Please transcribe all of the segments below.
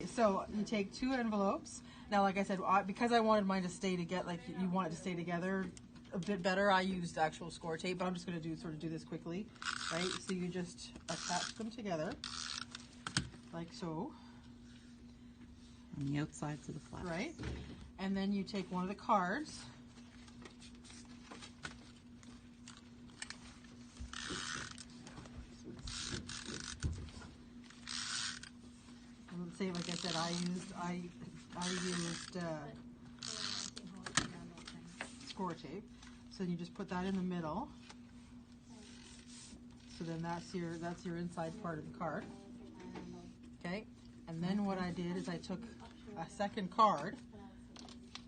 So you take 2 envelopes. Now, like I said, because I wanted mine to stay together, like you want it to stay together a bit better, I used actual score tape, but I'm just going to do this quickly, right? So you just attach them together, like so. On the outsides of the flaps. Right? And then you take one of the cards. Say, like I said, I used score tape. So you just put that in the middle. So then that's your inside part of the card. Okay? And then what I did is I took a second card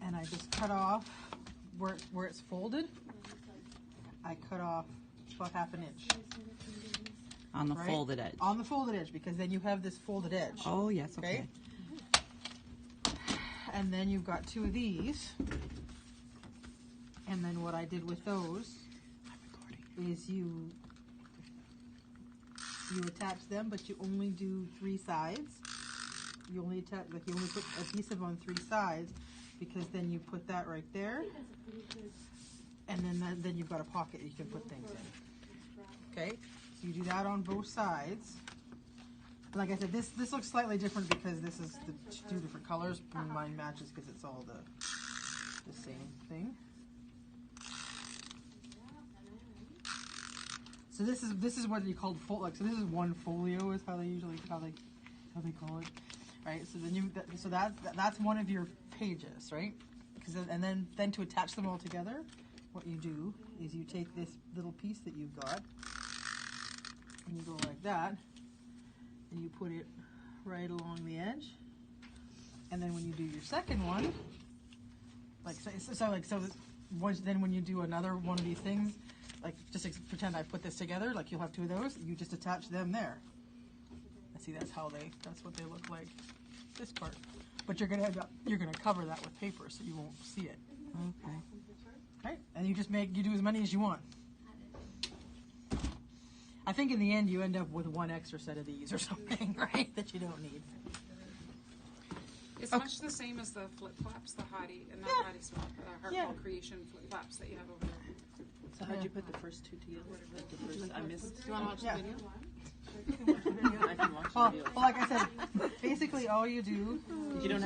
and I just cut off where it's folded. I cut off about ½ an inch. On the right? folded edge. On the folded edge, because then you have this folded edge. Oh, yes, okay. And then you've got 2 of these. And then what I did with those is you attach them, but you only do 3 sides. You only attach, like you only put adhesive on 3 sides, because then you put that right there, and then you've got a pocket you can put things in. Okay, so you do that on both sides. Like I said, this looks slightly different because this is the 2 different colors. Mine matches because it's all the same thing. So this is what you call like. So this is one folio is how they usually how they call it, right? So then that's one of your pages, right? And then to attach them all together, what you do is you take this little piece that you've got and you go like that, and you put it right along the edge. And then when you do your second one, then when you do another one of these things. Like, just pretend I put this together, like you'll have 2 of those, you just attach them there. And see, that's what they look like, this part. But you're gonna cover that with paper so you won't see it. Okay. Right? And you do as many as you want. I think in the end you end up with 1 extra set of these or something, right? That you don't need. It's much the same as the flip flaps, the Hottie and the Hottie Swap, Heartful Creation flip flaps that you have over there. So how'd you put the first 2 together? I missed. Do you want to watch the video? I can watch the Well, video. like I said, basically all you do. You don't have